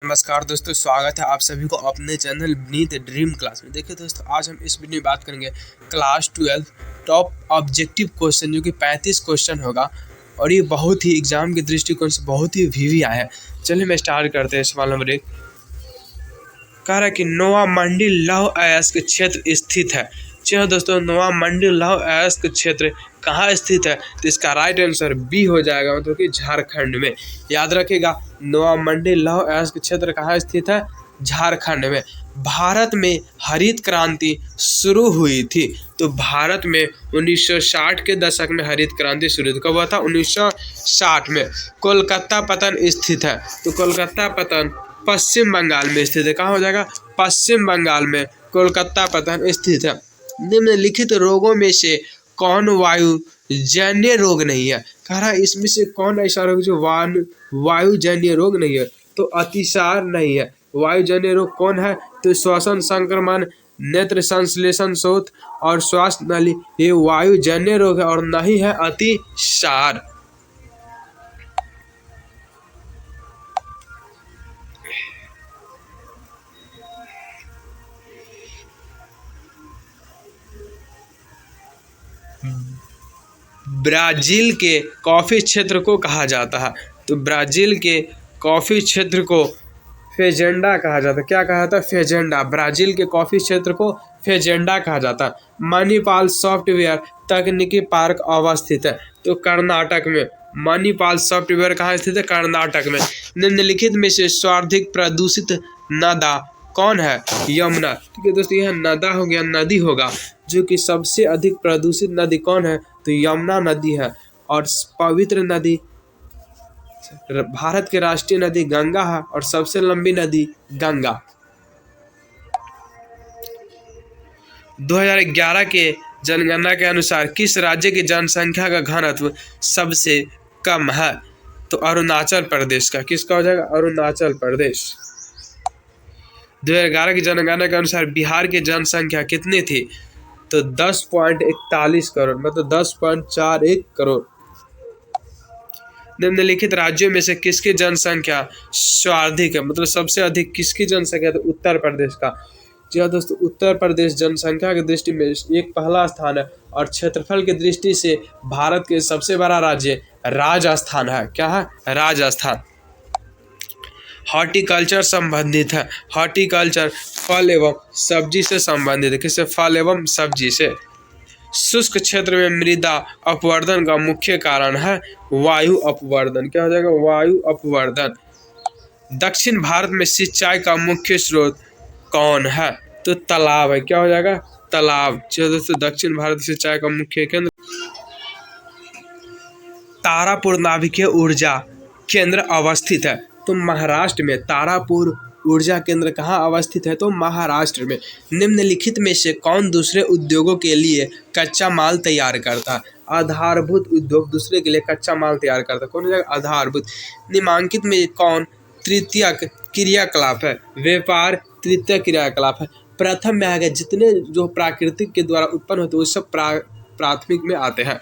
नमस्कार दोस्तों, स्वागत है आप सभी को अपने चैनल बीनीथ ड्रीम क्लास में। देखिए दोस्तों, आज हम इस वीडियो में बात करेंगे क्लास 12 टॉप ऑब्जेक्टिव क्वेश्चन, जो कि 35 क्वेश्चन होगा और ये बहुत ही एग्जाम के दृष्टिकोण से बहुत ही वीवी आया है। चलिए मैं स्टार्ट करते हैं। सवाल नंबर 1 कह रहा है कि नोआ मंडी लौह अयस्क क्षेत्र स्थित है। जी हाँ दोस्तों, नोआ मंडी लौह अयस्क क्षेत्र कहाँ स्थित है? तो इसका राइट आंसर बी हो जाएगा, मतलब कि झारखंड में। याद रखिएगा, नोआ मंडी लौह अयस्क क्षेत्र कहाँ स्थित है? झारखंड में। भारत में हरित क्रांति शुरू हुई थी, तो भारत में 1960 के दशक में हरित क्रांति शुरू हुई। कब हुआ था? 1960 में। कोलकाता पतन स्थित है, तो कोलकाता पतन पश्चिम बंगाल में स्थित है। कहाँ हो जाएगा? पश्चिम बंगाल में कोलकाता पतन स्थित है। निम्नलिखित रोगों में से कौन वायु जन्य रोग नहीं है? कह रहा है इसमें से कौन ऐसा रोग जो वायु जन्य रोग नहीं है? तो अतिसार नहीं है। वायु जन्य रोग कौन है? तो श्वसन संक्रमण, नेत्र संश्लेषण शोथ और श्वास नली, ये वायु जन्य रोग है और नहीं है अतिसार। ब्राजील के कॉफी क्षेत्र को कहा जाता है, तो ब्राजील के कॉफी क्षेत्र को फेजेंडा कहा जाता है। क्या कहा जाता है? फेजेंडा। ब्राजील के कॉफी क्षेत्र को फेजेंडा कहा जाता है। मणिपाल सॉफ्टवेयर तकनीकी पार्क अवस्थित है, तो कर्नाटक में। मणिपाल सॉफ्टवेयर कहाँ स्थित है? कर्नाटक में। निम्नलिखित में से सर्वाधिक प्रदूषित नदा कौन है? यमुना। ठीक है दोस्तों, यह नदा हो गया, नदी होगा। जो कि सबसे अधिक प्रदूषित नदी कौन है? तो यमुना नदी है। और पवित्र नदी, भारत की राष्ट्रीय नदी गंगा है और सबसे लंबी नदी गंगा। 2011 के जनगणना के अनुसार किस राज्य की जनसंख्या का घनत्व सबसे कम है? तो अरुणाचल प्रदेश का। किसका हो जाएगा? अरुणाचल प्रदेश। 2011 की जनगणना के अनुसार बिहार की जनसंख्या कितनी थी? तो 10.41 करोड़, मतलब 10.41 करोड़। निम्नलिखित राज्यों में से किसकी जनसंख्या सर्वाधिक है, मतलब सबसे अधिक किसकी जनसंख्या? तो उत्तर प्रदेश का। जी हाँ दोस्तों, उत्तर प्रदेश जनसंख्या की दृष्टि में एक पहला स्थान है और क्षेत्रफल की दृष्टि से भारत के सबसे बड़ा राज्य राजस्थान है। क्या है? राजस्थान। हॉर्टिकल्चर संबंधित है। हॉर्टिकल्चर फल एवं सब्जी से संबंधित है। किससे? फल एवं सब्जी से। शुष्क क्षेत्र में मृदा अपवर्तन का मुख्य कारण है वायु अपवर्तन। क्या हो जाएगा? वायु अपवर्तन। दक्षिण भारत में सिंचाई का मुख्य स्रोत कौन है? तो तालाब है। क्या हो जाएगा? तालाब। चलो दोस्तों, दक्षिण भारत सिंचाई का मुख्य केंद्र तारापुर नाभिकीय ऊर्जा केंद्र अवस्थित है, तो महाराष्ट्र में। तारापुर ऊर्जा केंद्र कहाँ अवस्थित है? तो महाराष्ट्र में। निम्नलिखित में से कौन दूसरे उद्योगों के लिए कच्चा माल तैयार करता है? आधारभूत उद्योग दूसरे के लिए कच्चा माल तैयार करता है। कौन हो जाएगा? आधारभूत। निम्नलिखित में कौन तृतीयक क्रियाकलाप है? व्यापार तृतीय क्रियाकलाप है। प्रथम में आएगा जितने जो प्राकृतिक के द्वारा उत्पन्न होते हैं वो सब प्राथमिक में आते हैं,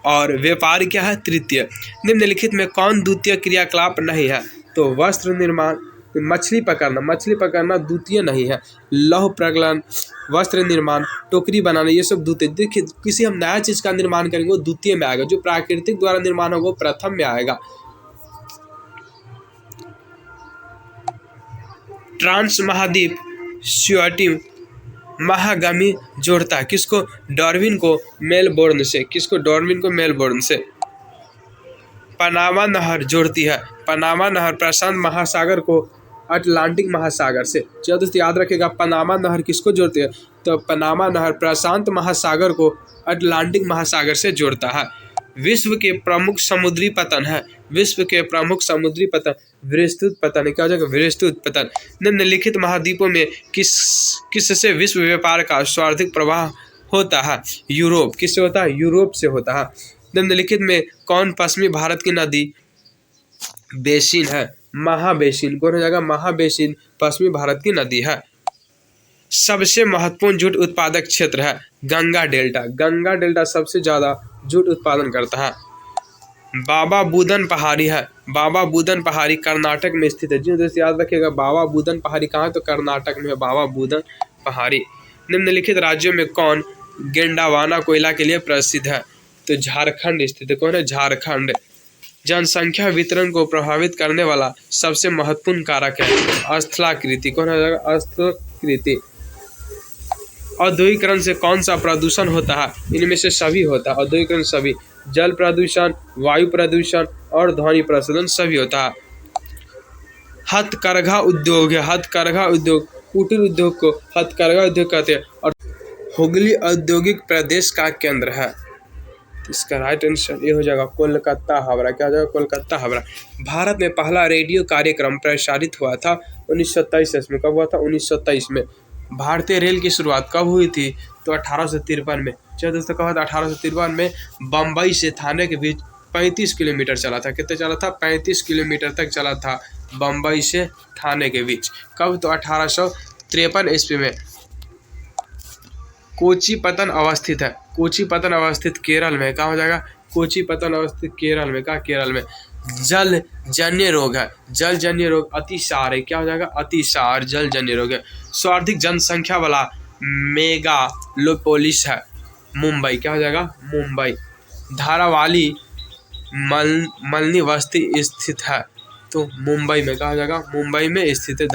और व्यापार क्या है? तृतीय। निम्नलिखित में कौन द्वितीय क्रियाकलाप नहीं है? तो वस्त्र निर्माण, मछली पकड़ना। मछली पकड़ना द्वितीय नहीं है। लौह प्रगलन, वस्त्र निर्माण, टोकरी बनाना, ये सब द्वितीय। देखिए, किसी हम नया चीज का निर्माण करेंगे वो द्वितीय में आएगा। जो प्राकृतिक द्वारा निर्माण होगा वो प्रथम में आएगा। ट्रांस महाद्वीप स्वीटिंग महागामी जोड़ता है। किसको? डार्विन को मेलबोर्न से। किसको? डार्विन को मेलबोर्न से। पनामा नहर जोड़ती है। पनामा नहर प्रशांत महासागर को अटलांटिक महासागर से। चलो दोस्तों, याद रखिएगा, पनामा नहर किसको जोड़ती है? तो पनामा नहर प्रशांत महासागर को अटलांटिक महासागर से जोड़ता है। विश्व के प्रमुख समुद्री पतन है। विश्व के प्रमुख समुद्री पतन विस्तृत पतन। क्या हो जाएगा? विस्तृत पतन। निम्नलिखित महाद्वीपों में किससे विश्व व्यापार का सर्वाधिक प्रवाह होता है? यूरोप। किससे होता है? यूरोप से होता है। निम्नलिखित में कौन पश्चिमी भारत की नदी बेसिन है? महाबेसिन। कौन हो जाएगा? महाबेसिन पश्चिमी भारत की नदी है। सबसे महत्वपूर्ण जूट उत्पादक क्षेत्र है गंगा डेल्टा। गंगा डेल्टा सबसे ज्यादा जूट उत्पादन करता है। बाबा बुदन पहाड़ी है बाबा बुदन पहाड़ी कर्नाटक में स्थित है। जी दोस्त याद रखिएगा, बाबा बुदन पहाड़ी कहाँ, तो कर्नाटक में है बाबा बुदन पहाड़ी। निम्नलिखित राज्यों में कौन गेंडावाना कोयला के लिए प्रसिद्ध है, तो झारखंड स्थित है। कौन है, झारखंड। जनसंख्या वितरण को प्रभावित करने वाला सबसे महत्वपूर्ण कारक है स्थलाकृति। कौन है, स्थलाकृति। औद्योगिकरण से कौन सा प्रदूषण होता है, इनमें से सभी होता है। औद्योगिकरण सभी, जल प्रदूषण, वायु प्रदूषण और ध्वनि प्रदूषण सभी होता है। हथकरघा उद्योग है, हथकरघा उद्योग, कुटीर उद्योग को हथकरघा उद्योग कहते हैं और हुगली औद्योगिक प्रदेश का केंद्र है। इसका राइट आंसर ये हो जाएगा कोलकाता हावड़ा। क्या हो जाएगा, कोलकाता हावड़ा। भारत में पहला रेडियो कार्यक्रम प्रसारित हुआ था 1923 में। कब हुआ था, 1923 में। भारतीय रेल की शुरुआत कब हुई थी, तो 1853 में। चलो दोस्तों, कब हुआ था, 1853 में। बम्बई से थाने के बीच 35 किलोमीटर चला था। कितने चला था, 35 किलोमीटर तक चला था बम्बई से थाने के बीच। कब, तो 1853 ईस्वी में। कोचीपतन अवस्थित है, कोचीपतन अवस्थित केरल में। कहाँ हो जाएगा, कोचीपतन अवस्थित केरल में। कहाँ, केरल में। जल जन्य रोग है, जल जन्य रोग अतिसार है। क्या हो जाएगा, अतिसार, जल जन्य रोग है। सर्वाधिक जनसंख्या वाला मेगालोपोलिस है मुंबई। क्या हो जाएगा, मुंबई। धारावाली मलनी बस्ती स्थित है, तो मुंबई में। कहा जाएगा, मुंबई में स्थित है